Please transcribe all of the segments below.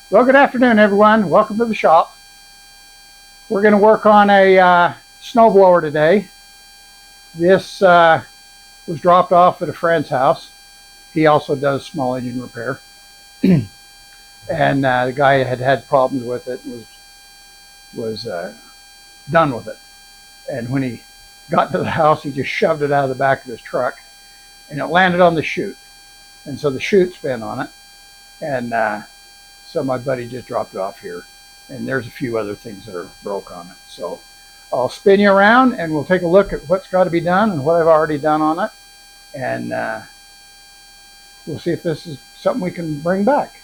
Well, good afternoon, everyone. Welcome to the shop. We're going to work on a snowblower today. This was dropped off at a friend's house. He also does small engine repair. And the guy had problems with it and was done with it. And when he got to the house, he just shoved it out of the back of his truck, and it landed on the chute. And so the chute's been on it. And so my buddy just dropped it off here. And there's a few other things that are broke on it. So I'll spin you around and we'll take a look at what's got to be done and what I've already done on it. And we'll see if this is something we can bring back.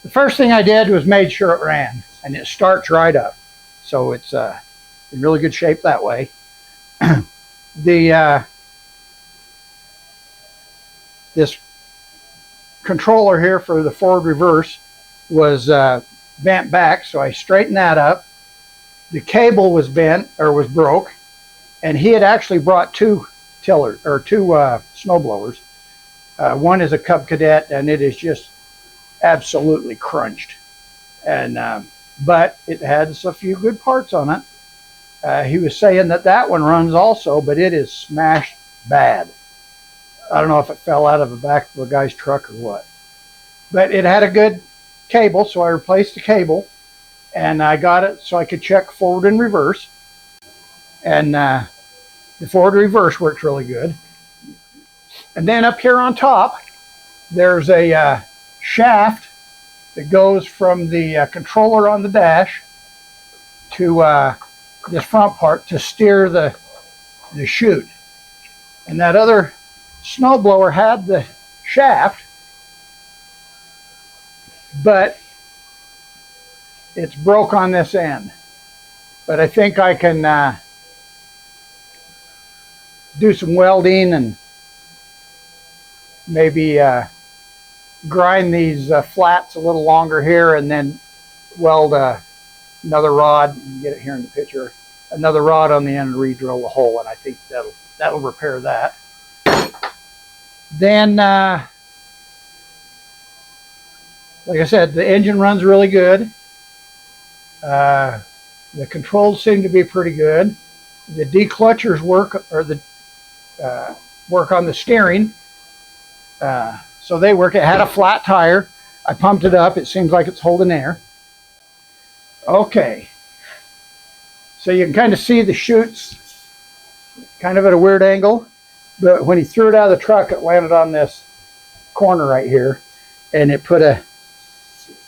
The first thing I did was made sure it ran, and it starts right up. So it's in really good shape that way. This controller here for the forward reverse was bent back, so I straightened that up. The cable was bent, or was broke, and he had actually brought two snowblowers. One is a Cub Cadet, and it is just absolutely crunched. And but it has a few good parts on it. He was saying that one runs also, but it is smashed bad. I don't know if it fell out of the back of a guy's truck or what. But it had a good cable, so I replaced the cable, and I got it so I could check forward and reverse. And the forward and reverse works really good. And then up here on top, there's a shaft that goes from the controller on the dash to this front part to steer the chute. And that other snowblower had the shaft, but it's broke on this end. But I think I can do some welding and maybe grind these flats a little longer here, and then weld another rod, and get it here in the picture, another rod on the end and re-drill the hole, and I think that'll repair that. Then like I said, the engine runs really good. The controls seem to be pretty good. The declutchers work, or the work on the steering. So they work. It had a flat tire. I pumped it up. It seems like it's holding air. Okay. So you can kind of see the chutes kind of at a weird angle. But when he threw it out of the truck, it landed on this corner right here. And it put a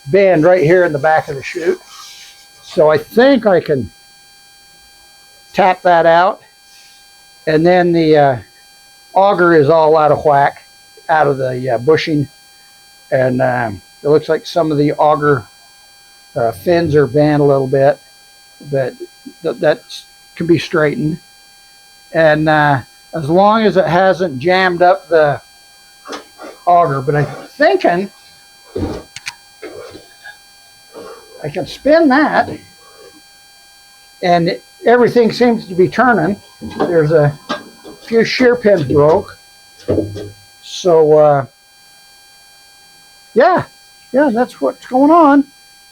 bend right here in the back of the chute. So I think I can tap that out. And then the auger is all out of whack, out of the bushing. And it looks like some of the auger fins are bent a little bit, but that can be straightened. And as long as it hasn't jammed up the auger, but I'm thinking I can spin that, and everything seems to be turning. There's a few shear pins broke. So yeah, that's what's going on.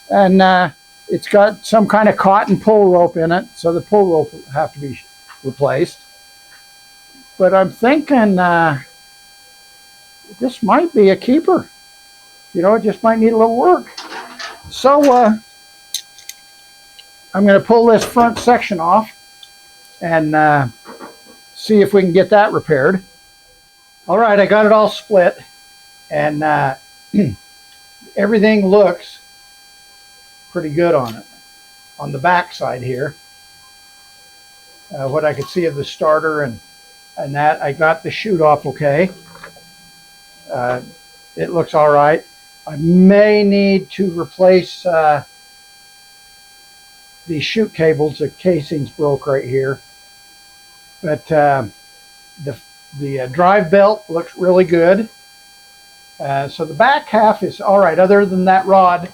And it's got some kind of cotton pull rope in it, so the pull rope will have to be replaced. But I'm thinking this might be a keeper. You know, it just might need a little work. So I'm going to pull this front section off and see if we can get that repaired. All right, I got it all split, and everything looks pretty good on it. On the back side here, what I could see of the starter and that, I got the chute off okay. It looks all right. I may need to replace the chute cables. The casing's broke right here, but the drive belt looks really good. So the back half is all right, other than that rod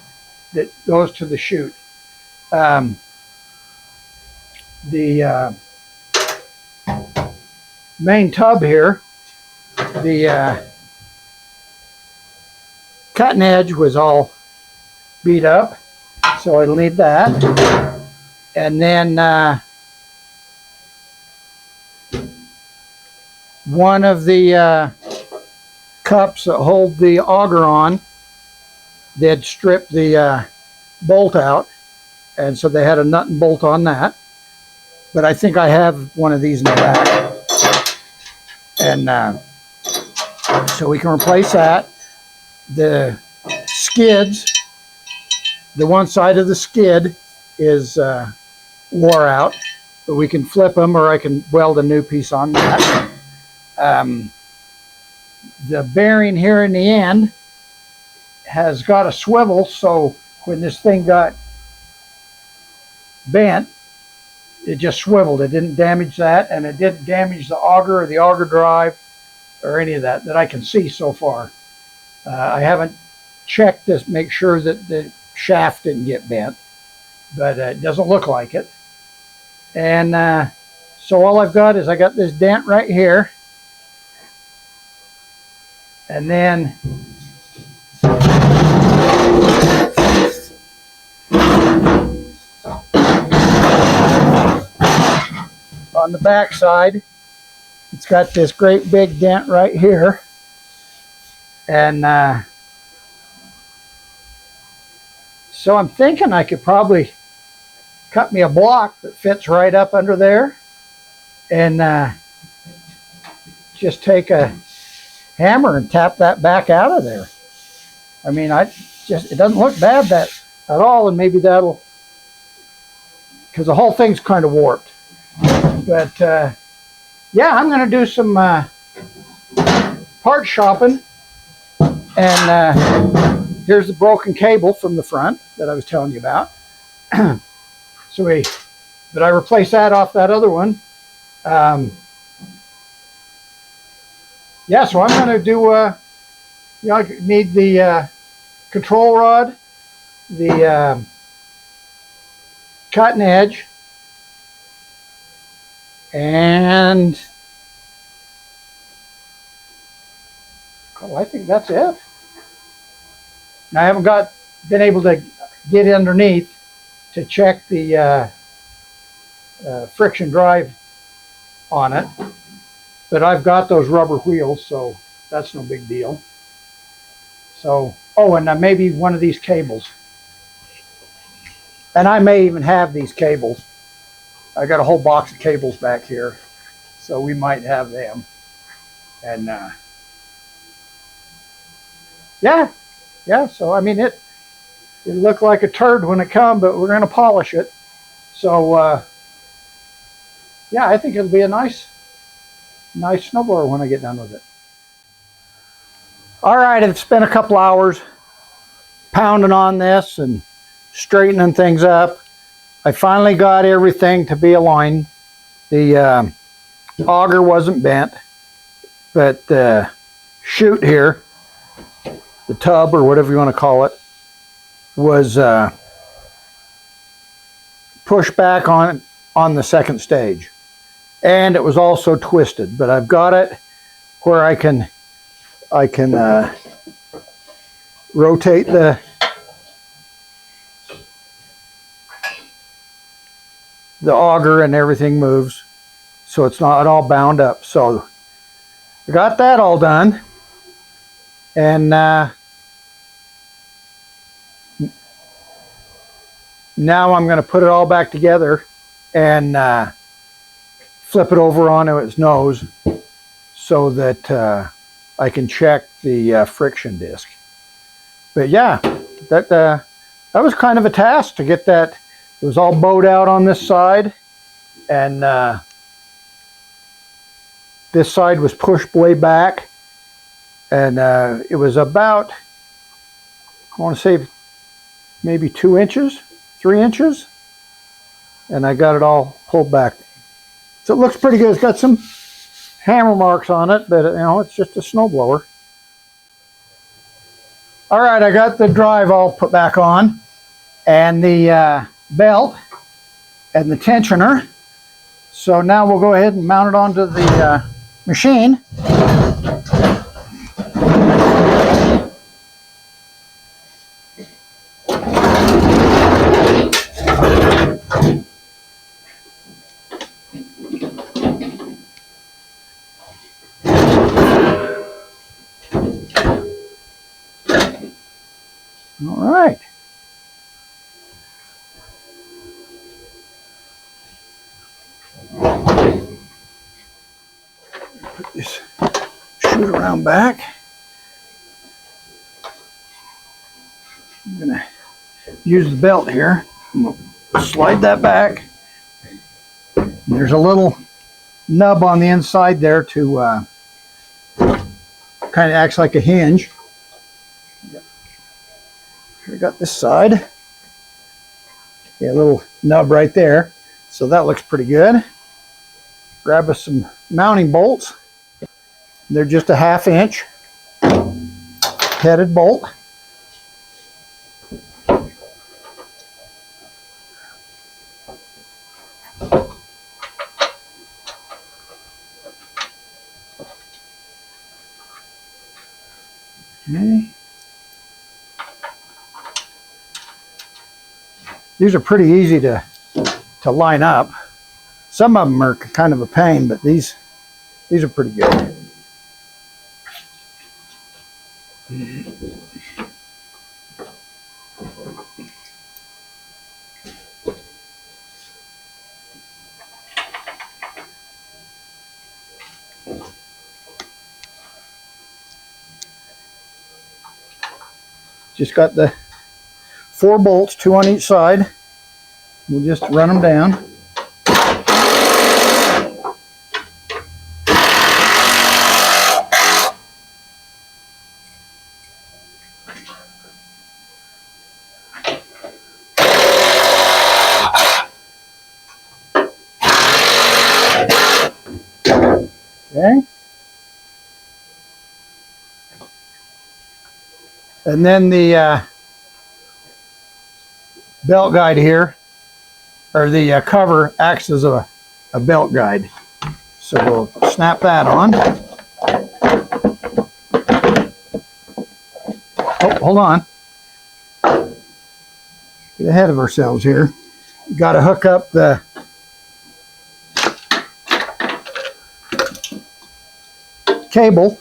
that goes to the chute. The main tub here, the cutting edge was all beat up, so it'll need that. And then one of the cups that hold the auger on, they'd strip the bolt out, and so they had a nut and bolt on that. But I think I have one of these in the back, and so we can replace that. The skids, the one side of the skid is wore out, but we can flip them, or I can weld a new piece on that. The bearing here in the end has got a swivel, so when this thing got bent, it just swiveled. It didn't damage that, and it didn't damage the auger or the auger drive or any of that I can see so far. I haven't checked to make sure that the shaft didn't get bent, but it doesn't look like it. And so all I've got is I got this dent right here, and then on the back side, it's got this great big dent right here. And so I'm thinking I could probably cut me a block that fits right up under there, and just take a hammer and tap that back out of there. I mean, it doesn't look bad that at all, and maybe that'll, because the whole thing's kind of warped. But yeah, I'm going to do some part shopping. And here's the broken cable from the front that I was telling you about. But I replaced that off that other one. Yeah, so I'm going to do, I need the control rod, the cutting edge, and I think that's it. Now, I haven't been able to get underneath to check the friction drive on it, but I've got those rubber wheels, so that's no big deal. So, oh, and maybe one of these cables. And I may even have these cables. I got a whole box of cables back here, so we might have them. And yeah, so I mean, it looked like a turd when it come, but we're going to polish it. So yeah, I think it'll be a nice snowblower when I get done with it. All right, I've spent a couple hours pounding on this and straightening things up. I finally got everything to be aligned. The auger wasn't bent, but the chute here, the tub or whatever you want to call it, was pushed back on the second stage. And it was also twisted, but I've got it where I can rotate the auger, and everything moves, so it's not all bound up. So I got that all done, and now I'm going to put it all back together and flip it over onto its nose so that I can check the friction disc. But yeah, that was kind of a task to get that. It was all bowed out on this side, and this side was pushed way back, and it was about, I want to say maybe 2 inches, 3 inches, and I got it all pulled back. So it looks pretty good. It's got some hammer marks on it, but you know, it's just a snowblower. All right, I got the drive all put back on, and the belt and the tensioner. So now we'll go ahead and mount it onto the machine. All right. Put this chute around back. I'm going to use the belt here. I'm going to slide that back. And there's a little nub on the inside there to kind of acts like a hinge. I got this side. Yeah, a little nub right there. So that looks pretty good. Grab us some mounting bolts. They're just a 1/2 inch headed bolt. Okay. These are pretty easy to line up. Some of them are kind of a pain, but these are pretty good. Just got the 4 bolts, 2 on each side. We'll just run them down. Okay. And then the belt guide here, or the cover, acts as a belt guide. So we'll snap that on. Oh, hold on. Get ahead of ourselves here. Got to hook up the cable.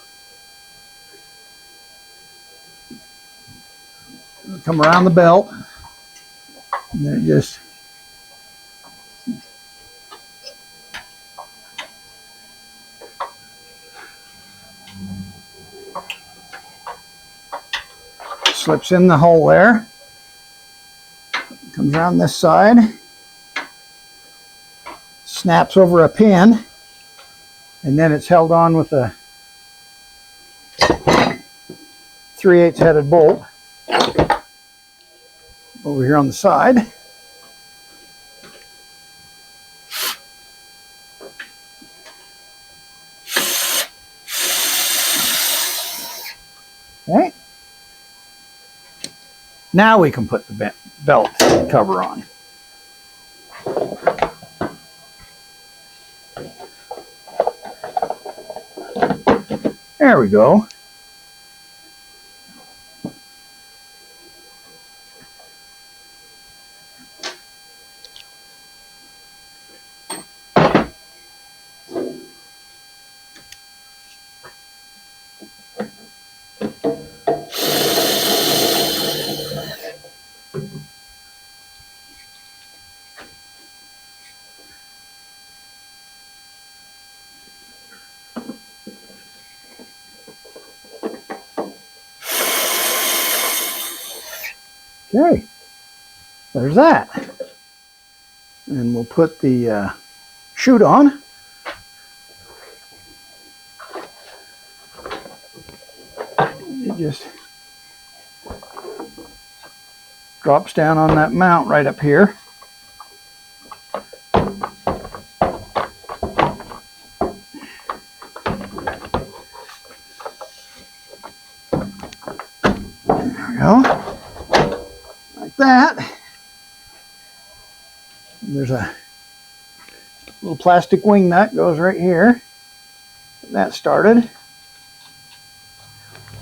Come around the belt. And then it just slips in the hole there. Comes around this side. Snaps over a pin. And then it's held on with a 3/8 headed bolt over here on the side. Okay. Now we can put the belt cover on. There we go. Okay, there's that. And we'll put the chute on. It just drops down on that mount right up here. There we go. Like that. And there's a little plastic wing nut goes right here. Get that started.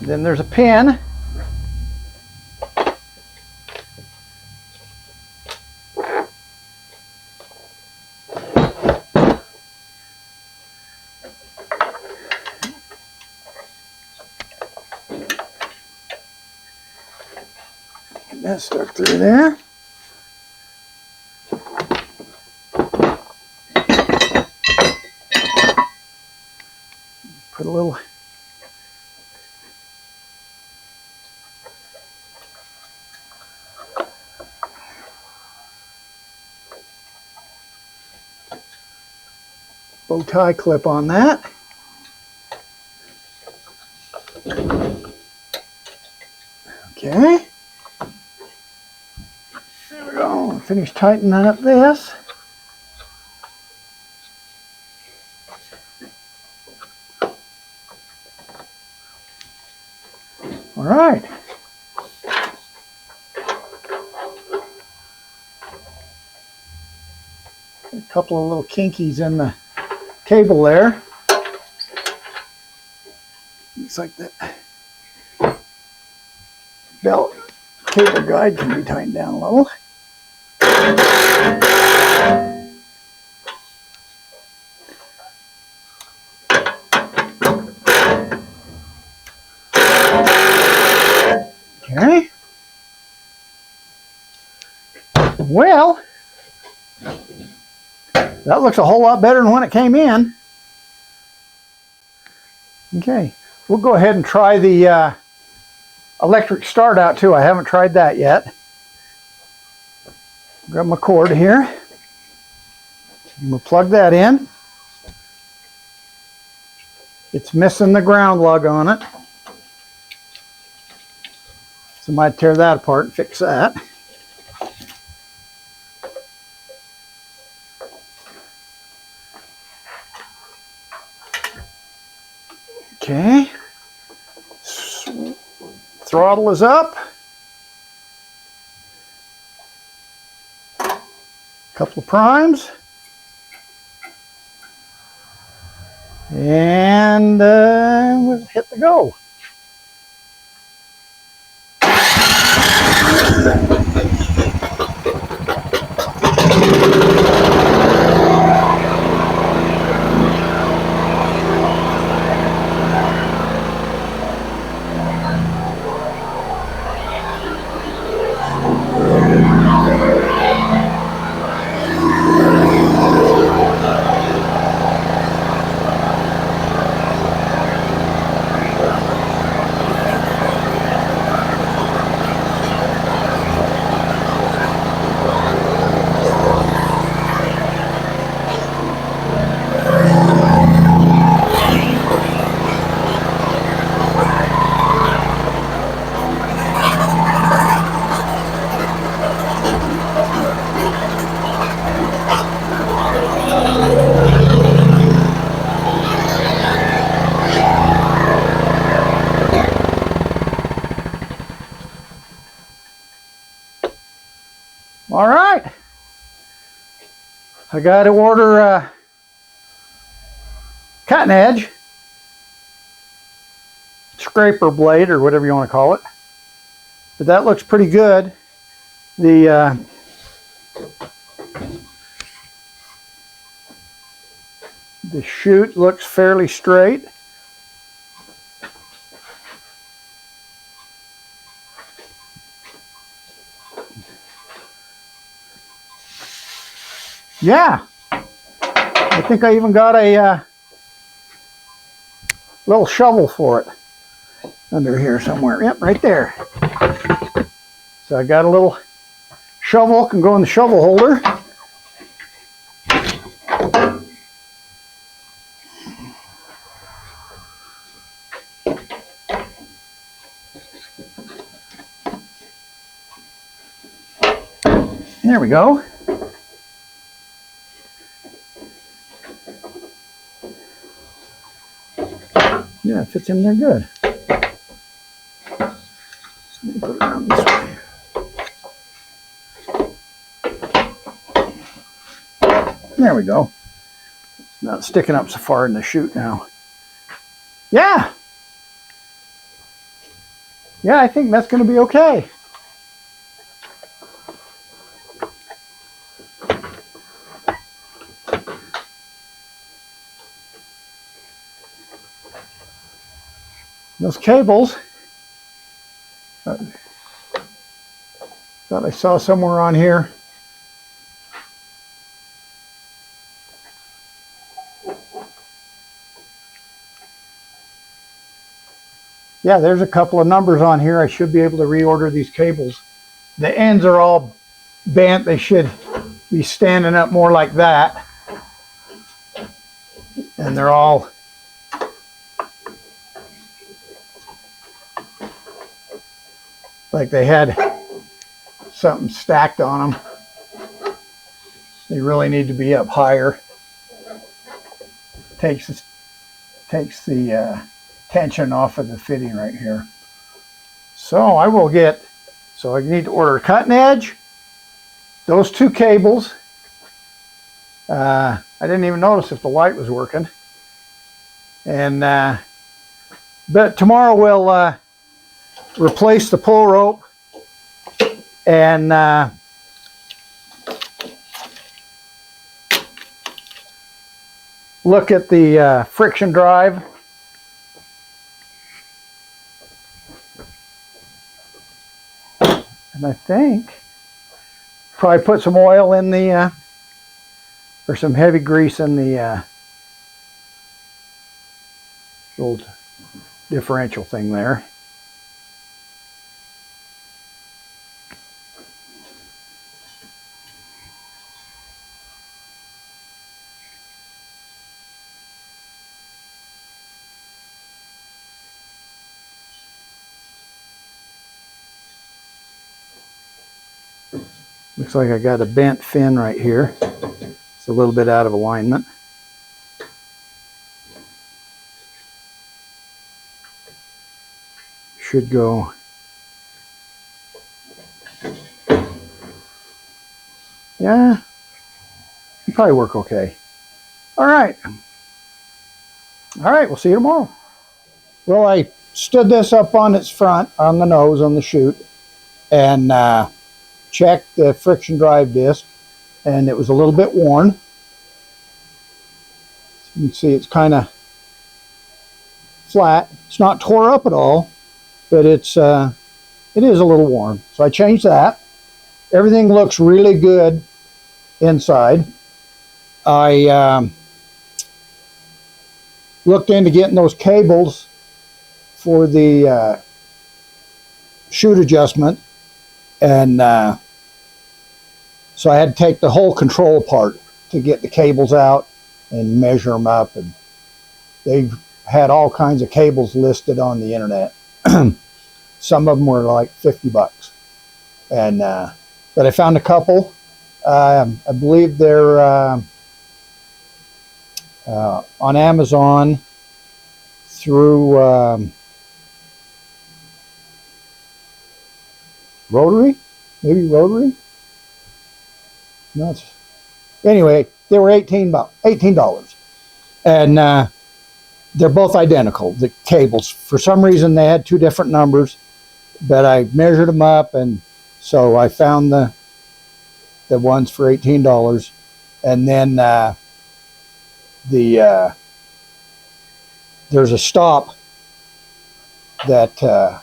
Then there's a pin. That stuck through there. Put a little bow tie clip on that. Okay. There we go. Finish tightening up this. All right. A couple of little kinkies in the cable there. Looks like that belt cable guide can be tightened down a little. Okay. Well, that looks a whole lot better than when it came in. Okay, we'll go ahead and try the electric start out too. I haven't tried that yet. Grab my cord here. And we'll plug that in. It's missing the ground lug on it. So I might tear that apart and fix that. Okay. Throttle is up. Couple of primes. And we'll hit the go. All right, I got to order a cutting edge, scraper blade, or whatever you want to call it. But that looks pretty good. The chute looks fairly straight. Yeah, I think I even got a little shovel for it under here somewhere. Yep, right there. So I got a little shovel, can go in the shovel holder. There we go. Yeah, it fits in there good. Let me put it around this way. There we go. It's not sticking up so far in the chute now. Yeah. Yeah, I think that's going to be okay. Those cables Thought I saw somewhere on here. Yeah, there's a couple of numbers on here. I should be able to reorder these cables. The ends are all bent. They should be standing up more like that. And they're all like they had something stacked on them. They really need to be up higher. Takes the tension off of the fitting right here. So I need to order a cutting edge, those two cables. I didn't even notice if the light was working. And but tomorrow we'll replace the pull rope and look at the friction drive. And I think probably put some oil in the or some heavy grease in the old differential thing there. Looks like I got a bent fin right here. It's a little bit out of alignment. Should go. Yeah, it'll probably work okay. All right. All right, we'll see you tomorrow. Well, I stood this up on its front, on the nose, on the chute, and checked the friction drive disc, and it was a little bit worn. So you can see it's kind of flat. It's not tore up at all, but it is a little worn. So I changed that. Everything looks really good inside. I looked into getting those cables for the chute adjustment, and so I had to take the whole control apart to get the cables out and measure them up. And they've had all kinds of cables listed on the internet. Some of them were like 50 bucks. And but I found a couple. I believe they're on Amazon through Rotary? Maybe Rotary? No, anyway, they were $18. And they're both identical, the cables. For some reason, they had two different numbers, but I measured them up, and so I found the ones for $18. And then there's a stop that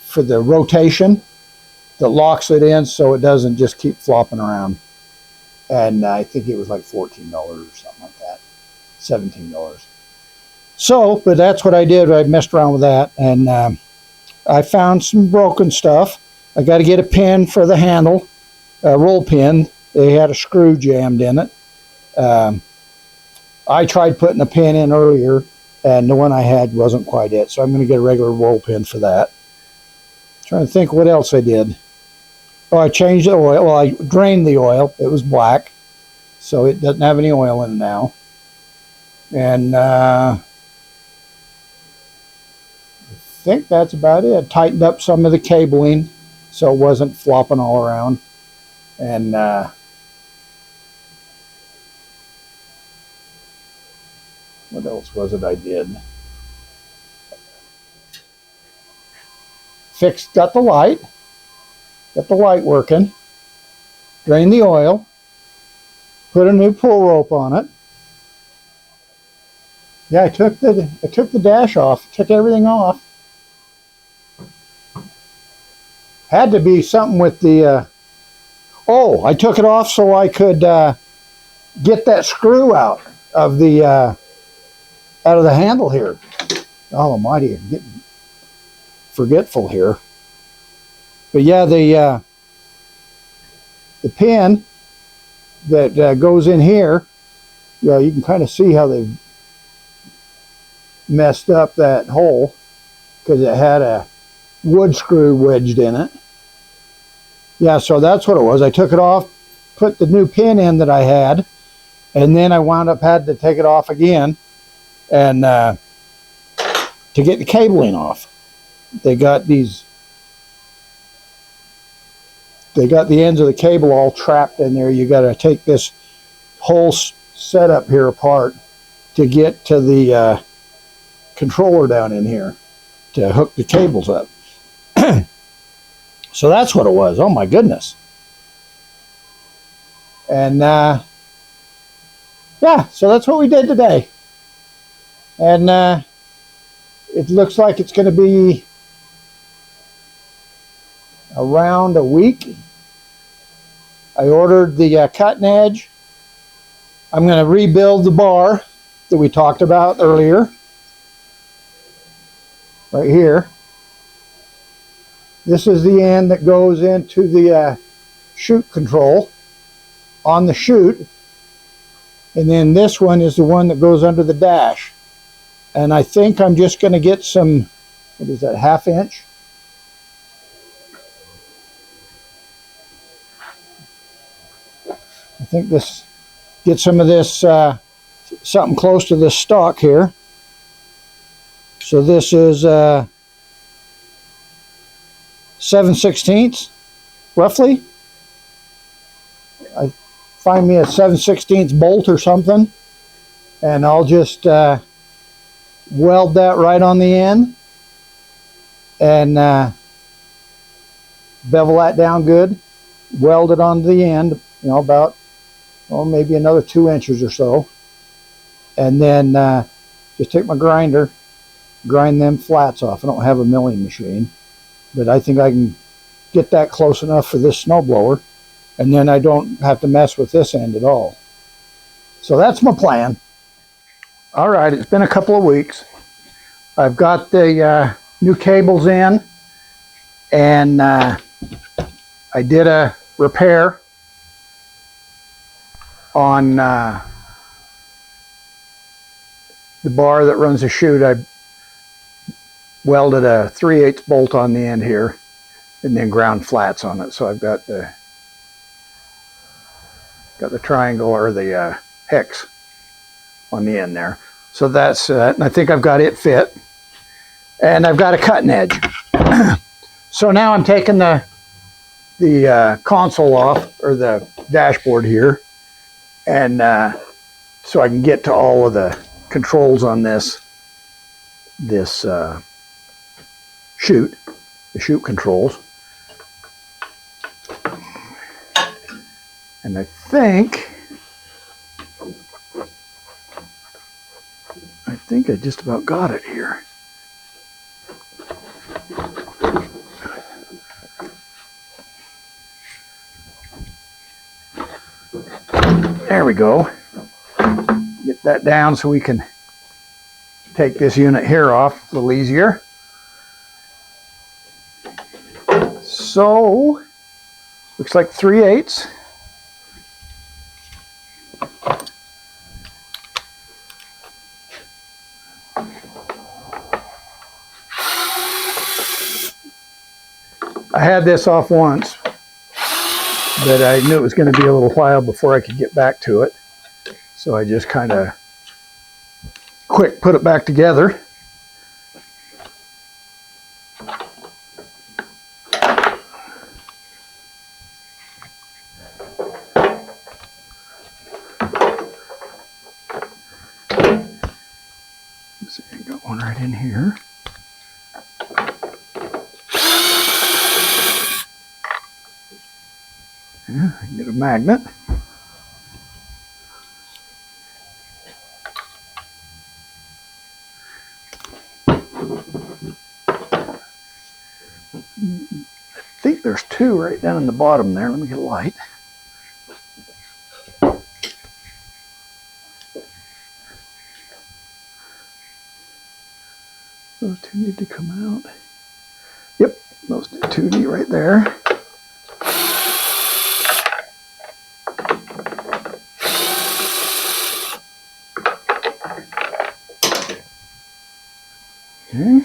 for the rotation that locks it in so it doesn't just keep flopping around. And I think it was like $14 or something like that, $17. So, but that's what I did. I messed around with that, and I found some broken stuff. I got to get a pin for the handle, a roll pin. They had a screw jammed in it. I tried putting a pin in earlier, and the one I had wasn't quite it. So I'm going to get a regular roll pin for that. Trying to think what else I did. Oh, I changed the oil. Well, I drained the oil. It was black, so it doesn't have any oil in it now. And I think that's about it. I tightened up some of the cabling so it wasn't flopping all around. And what else was it I did? Got the light working, drained the oil, put a new pull rope on it. Yeah, I took the dash off, took everything off. Had to be something with the, oh, I took it off so I could get that screw out of the handle here. Oh, almighty, I'm getting forgetful here. But yeah, the pin that goes in here, yeah, you can kind of see how they've messed up that hole because it had a wood screw wedged in it. Yeah, so that's what it was. I took it off, put the new pin in that I had, and then I wound up had to take it off again and to get the cabling off. They got the ends of the cable all trapped in there. You got to take this whole setup here apart to get to the controller down in here to hook the cables up. So that's what it was. Oh my goodness. And yeah, so that's what we did today. And it looks like it's going to be around a week. I ordered the cutting edge. I'm going to rebuild the bar that we talked about earlier. Right here. This is the end that goes into the chute control on the chute. And then this one is the one that goes under the dash. And I think I'm just going to get some, what is that, 1/2 inch? I think this, get some of this, something close to this stock here. So this is 7/16 roughly. I find me a 7/16 bolt or something, and I'll just weld that right on the end and bevel that down good, weld it on the end, you know, about, oh, maybe another 2 inches or so, and then just take my grinder, grind them flats off. I don't have a milling machine, but I think I can get that close enough for this snowblower, and then I don't have to mess with this end at all. So that's my plan. All right, it's been a couple of weeks. I've got the new cables in, and I did a repair on the bar that runs the chute. I welded a 3/8 bolt on the end here and then ground flats on it. So I've got the triangle or the hex on the end there. So that's and I think I've got it fit. And I've got a cutting edge. So now I'm taking the console off, or the dashboard here, and so I can get to all of the controls on this chute, the chute controls. And I think I just about got it here. There we go. Get that down so we can take this unit here off a little easier. So, looks like 3/8. I had this off once, but I knew it was going to be a little while before I could get back to it. So I just kind of quick put it back together. Let's see, I got one right in here. Yeah, I can get a magnet. I think there's two right down in the bottom there. Let me get a light. Those two need to come out. Yep, those two need right there. Okay.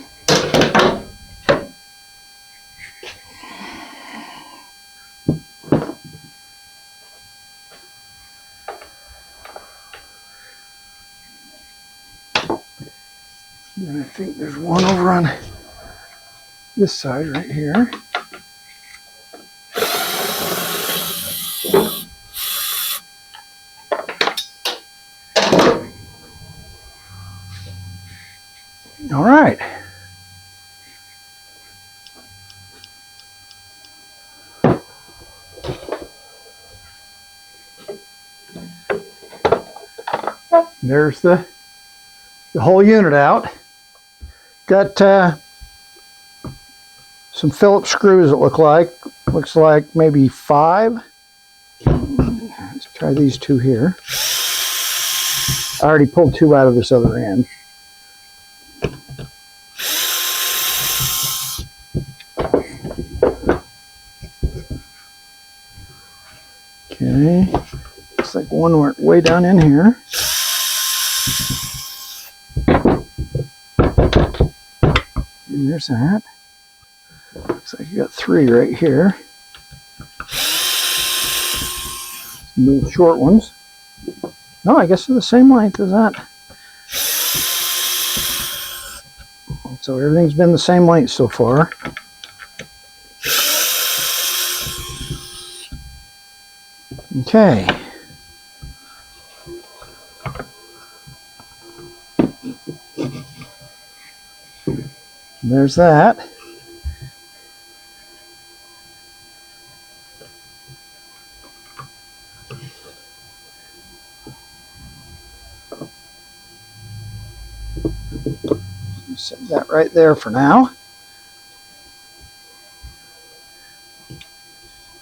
And I think there's one over on this side right here. All right. There's the whole unit out. Got some Phillips screws, it looks like maybe 5. Let's try these 2 here. I already pulled 2 out of this other end. Okay, looks like one went way down in here. And there's that. Looks like you got 3 right here. Some short ones. No, I guess they're the same length as that. So everything's been the same length so far. Okay. There's that. Set that right there for now.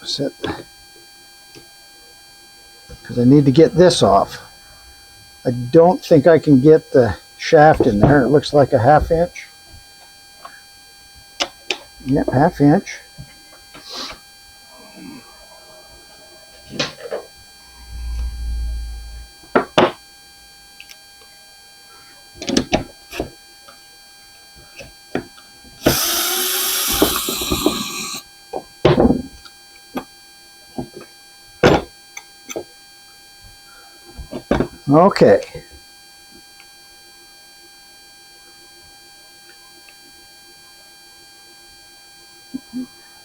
Set the, because I need to get this off. I don't think I can get the shaft in there. It looks like a 1/2 inch. Yep, 1/2 inch. Okay.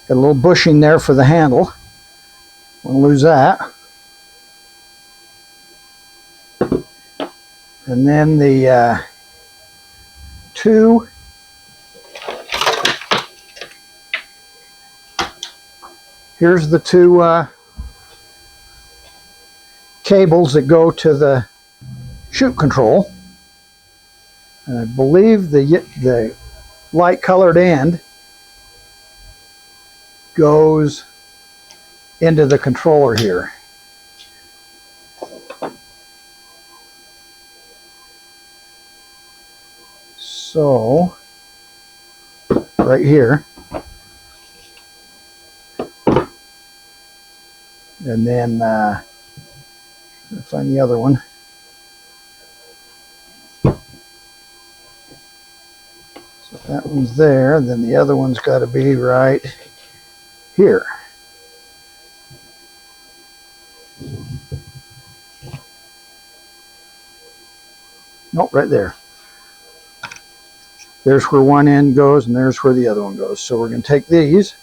Got a little bushing there for the handle. Won't lose that. And then the 2 here's the 2 cables that go to the chute control. And I believe the light colored end goes into the controller here. So right here, and then find the other one. So that one's there, then the other one's got to be right here. Nope, right there. There's where one end goes, and there's where the other one goes. So we're going to take these.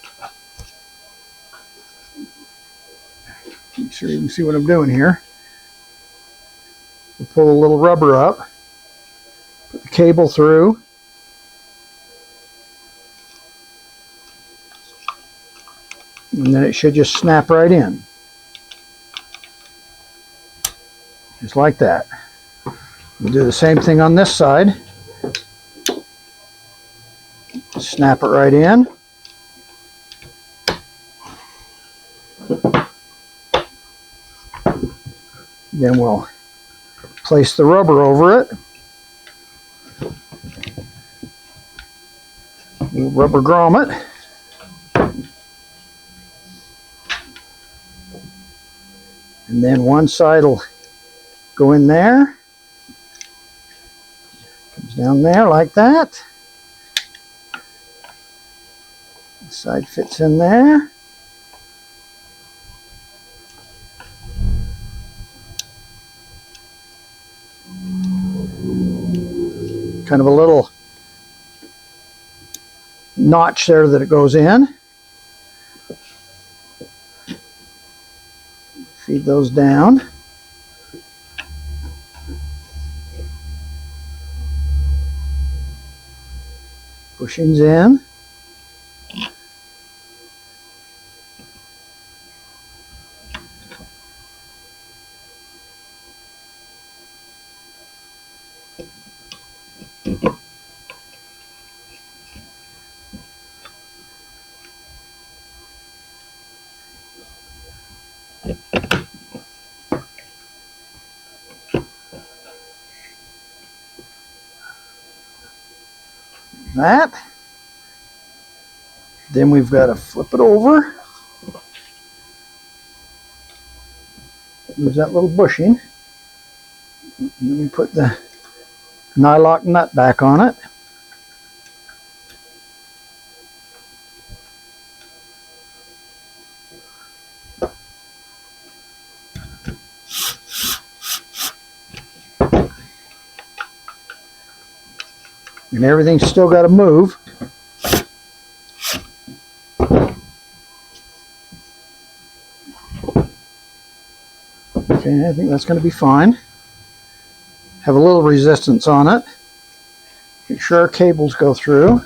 Make sure you can see what I'm doing here. We'll pull a little rubber up, put the cable through, and then it should just snap right in. Just like that. We'll do the same thing on this side. Snap it right in. Then we'll place the rubber over it. We'll rubber grommet. And then one side will go in there. Comes down there like that. The side fits in there. Kind of a little notch there that it goes in. Feed those down. Bushings in. That. Then we've got to flip it over. There's that little bushing. And then we put the nylock nut back on it. And everything's still got to move. Okay, I think that's going to be fine. Have a little resistance on it. Make sure our cables go through.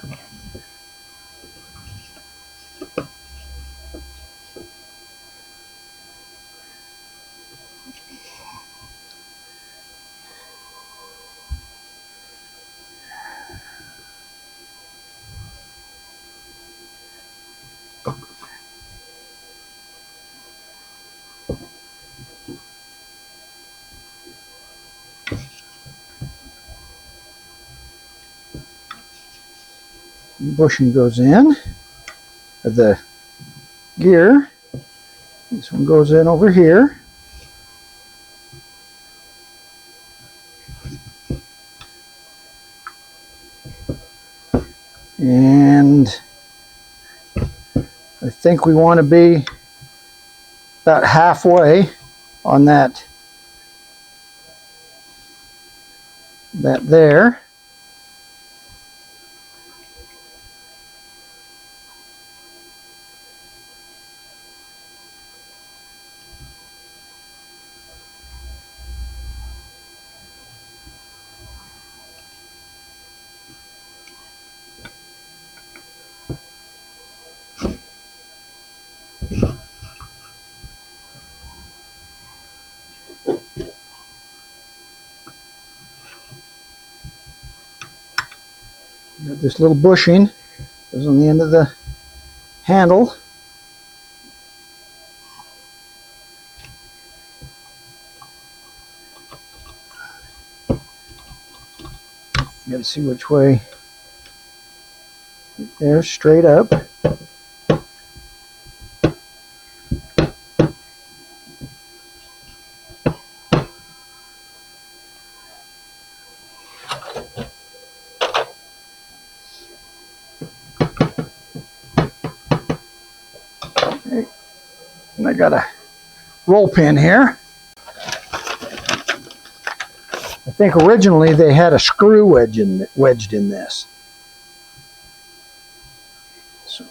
Bushing goes in of the gear. This one goes in over here. And I think we want to be about halfway on that there. Got this little bushing goes on the end of the handle. You got to see which way. There, straight up. Okay. And I got a roll pin here. I think originally they had a screw wedged in this. So.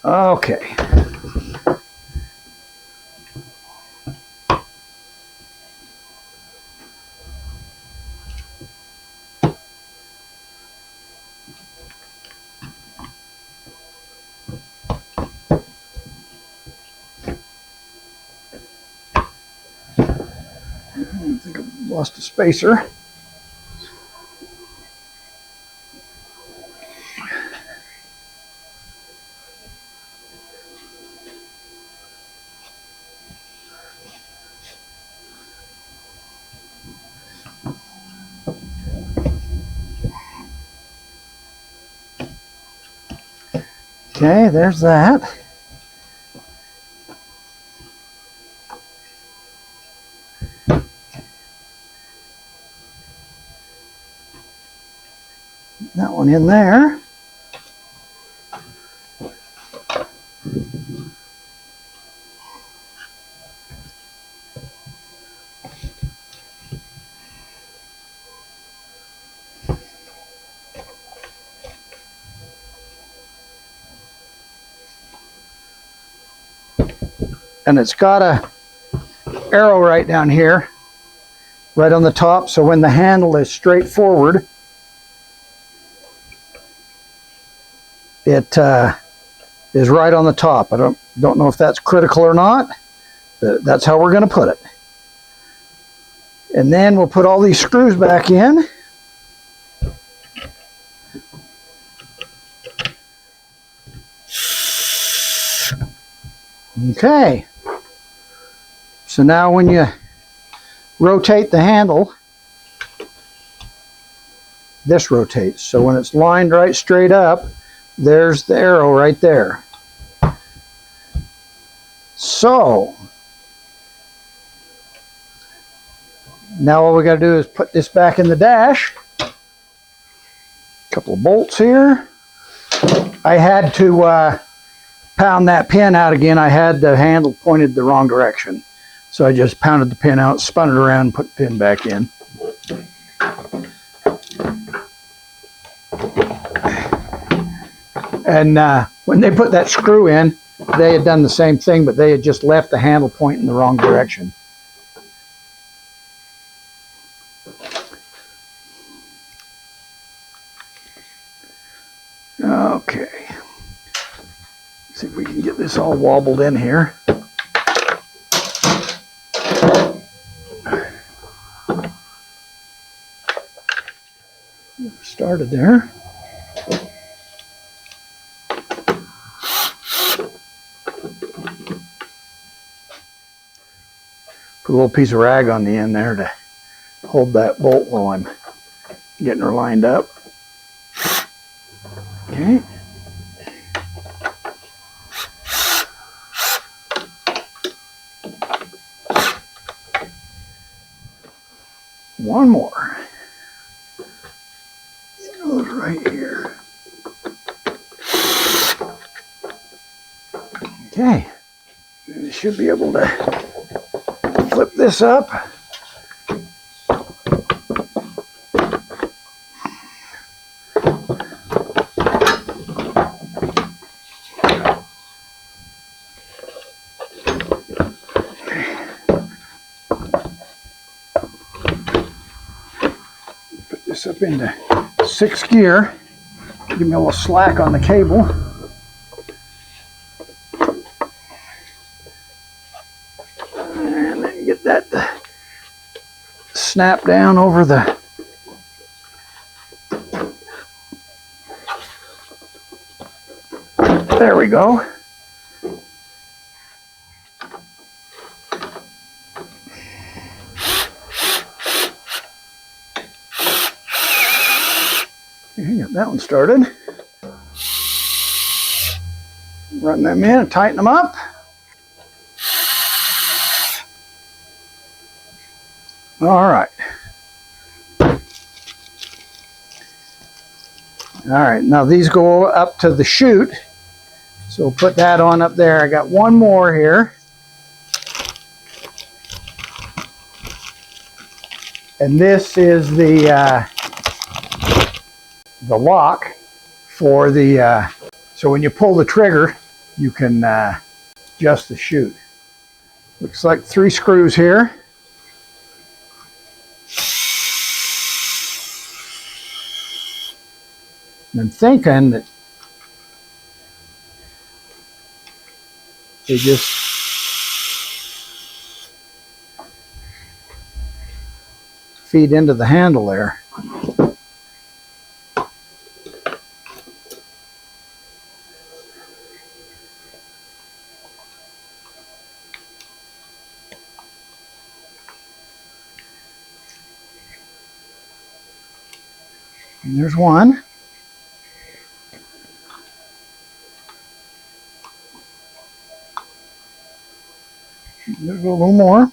Okay. think I've lost a spacer. Okay, there's that. That one in there. And it's got a arrow right down here, right on the top, so when the handle is straight forward, it is right on the top. I don't know if that's critical or not, but that's how we're going to put it. And then we'll put all these screws back in. Okay. So now when you rotate the handle, this rotates. So when it's lined right straight up, there's the arrow right there. So now all we got to do is put this back in the dash. A couple of bolts here. I had to pound that pin out again. I had the handle pointed the wrong direction. So I just pounded the pin out, spun it around, and put the pin back in. And when they put that screw in, they had done the same thing, but they had just left the handle point in the wrong direction. Okay. See if we can get this all wobbled in here. Started there. Put a little piece of rag on the end there to hold that bolt while I'm getting her lined up. Okay. One more. It goes right here. Okay. You should be able to flip this up. Put this up into 6th gear. Give me a little slack on the cable. And then get that snap down over the there we go. Okay, got that one started. Run them in and tighten them up. All right. All right, now these go up to the chute. So we'll put that on up there. I got one more here. And this is the lock for the, so when you pull the trigger, you can adjust the chute. Looks like 3 screws here. And I'm thinking that they just feed into the handle there. And there's one. There's a little more.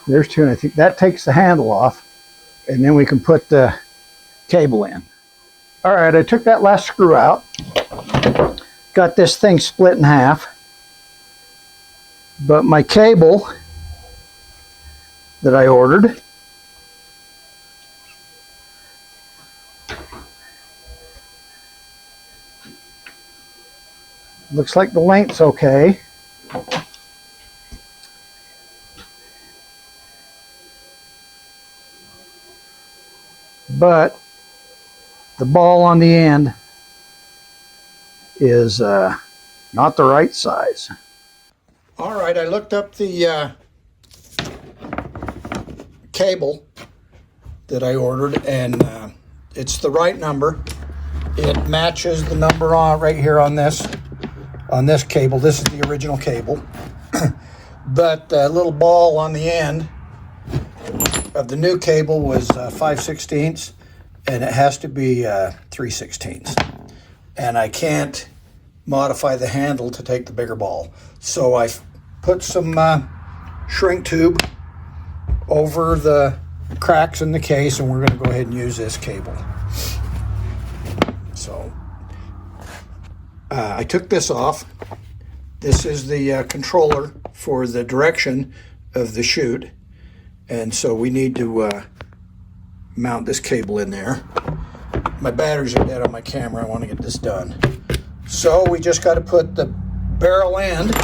There's two, and I think that takes the handle off, and then we can put the cable in. All right, I took that last screw out, got this thing split in half, but my cable that I ordered looks like the length's okay. But the ball on the end is not the right size. All right, I looked up the cable that I ordered, and it's the right number. It matches the number on right here on this cable. This is the original cable. But the little ball on the end of the new cable was 5/16, and it has to be 3/16. And I can't modify the handle to take the bigger ball. So I put some shrink tube over the cracks in the case, and we're going to go ahead and use this cable. So I took this off. This is the controller for the direction of the chute. And so we need to mount this cable in there. My batteries are dead on my camera. I want to get this done. So we just got to put the barrel end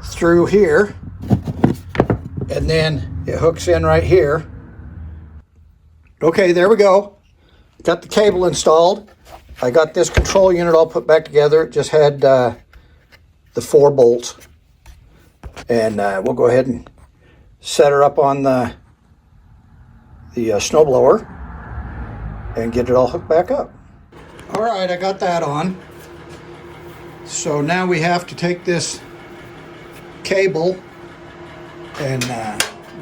through here, and then it hooks in right here. Okay, there we go. Got the cable installed. I got this control unit all put back together. It just had the 4 bolts. And we'll go ahead and set her up on the snowblower and get it all hooked back up. All right, I got that on. So now we have to take this cable and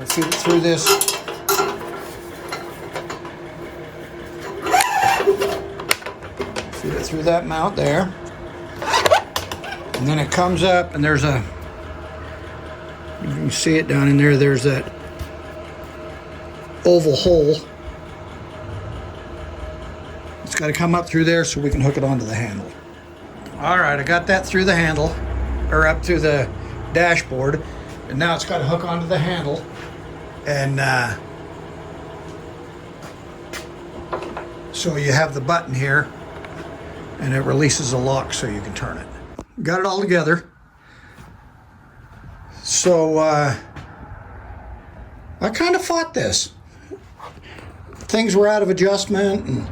feed it through this. Feed it through that mount there. And then it comes up, and there's a, you can see it down in there, there's that oval hole. It's got to come up through there so we can hook it onto the handle. All right, I got that through the handle, or up through the dashboard, and now it's got to hook onto the handle. And so you have the button here, and it releases a lock so you can turn it. Got it all together. So I kind of fought this. Things were out of adjustment,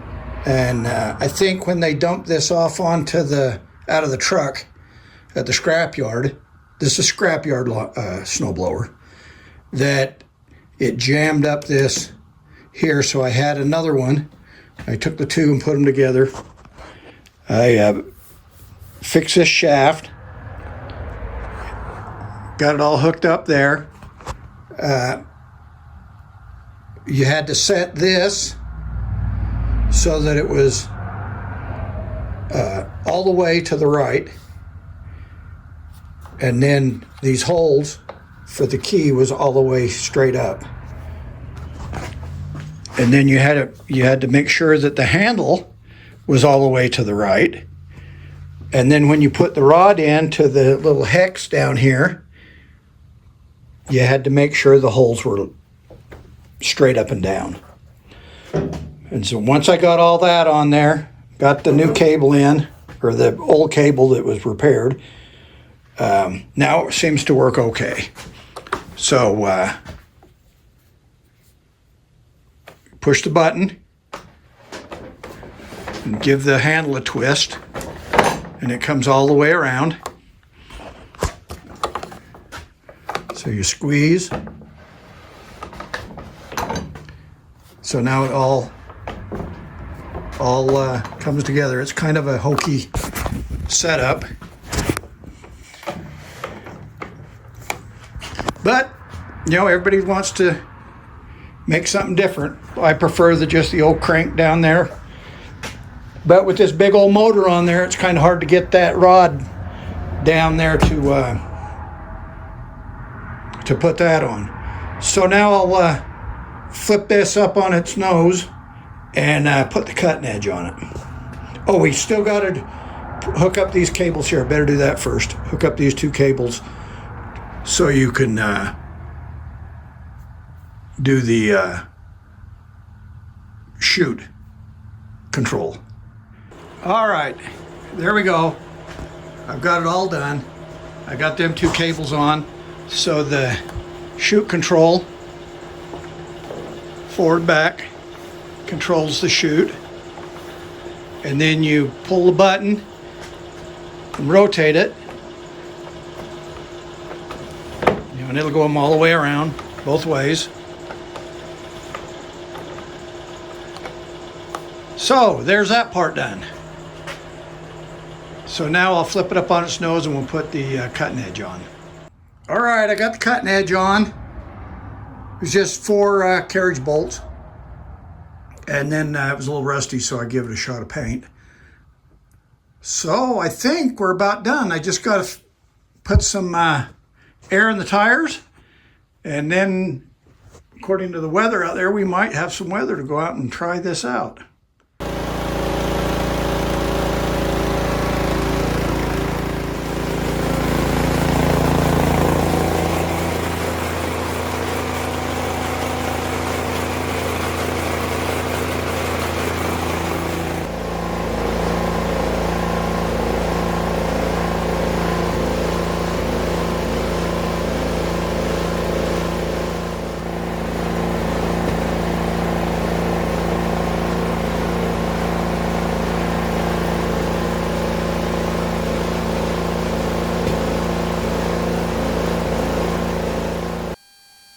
and I think when they dumped this off onto out of the truck at the scrapyard, this is a scrapyard snowblower, that it jammed up this here. So I had another one. I took the two and put them together. I fixed this shaft. Got it all hooked up there. You had to set this so that it was all the way to the right. And then these holes for the key was all the way straight up. And then you had to make sure that the handle was all the way to the right. And then when you put the rod into the little hex down here, you had to make sure the holes were straight up and down. And so once I got all that on there, got the new cable in, or the old cable that was repaired, now it seems to work okay. So push the button and give the handle a twist. and it comes all the way around. So you squeeze. So now it all comes together. It's kind of a hokey setup, but you know, everybody wants to make something different. I prefer just the old crank down there, but with this big old motor on there, it's kind of hard to get that rod down there to put that on. So now I'll flip this up on its nose and put the cutting edge on it. Oh, we still got to hook up these cables here. Better do that first. Hook up these two cables so you can do the shoot control. All right, there we go. I've got it all done. I got them two cables on. So the shoot control, forward back, controls the shoot. And then you pull the button and rotate it. You know, and it'll go them all the way around, both ways. So there's that part done. So now I'll flip it up on its nose and we'll put the cutting edge on. All right, I got the cutting edge on. It was just 4 carriage bolts. And then it was a little rusty, so I give it a shot of paint. So I think we're about done. I just got to put some air in the tires. And then, according to the weather out there, we might have some weather to go out and try this out.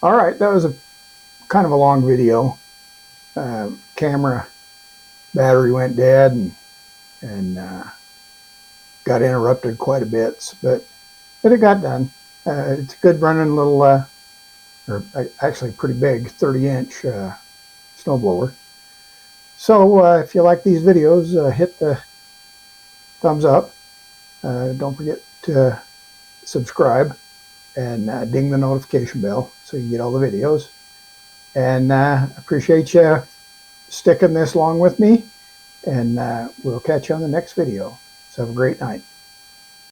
All right, that was a kind of a long video. Camera battery went dead and got interrupted quite a bit, but it got done. It's a good running little, or actually pretty big 30-inch snowblower. So if you like these videos, hit the thumbs up. Don't forget to subscribe and ding the notification bell so you get all the videos. And appreciate you sticking this long with me, and we'll catch you on the next video. So have a great night.